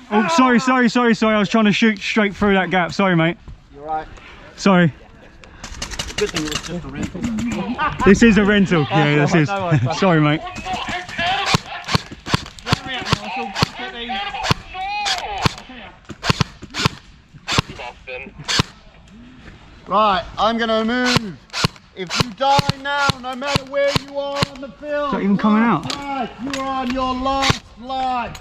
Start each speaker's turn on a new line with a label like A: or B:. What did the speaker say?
A: Oh, sorry. I was trying to shoot straight through that gap. Sorry, mate.
B: You're right.
A: Sorry.
B: Good thing it was just a rental.
A: This is a rental. Yeah, this is. Sorry, mate.
B: Right, I'm going to move. If you die now, no matter where you are on the field,
A: Is that even coming out?
B: you are on your last flight.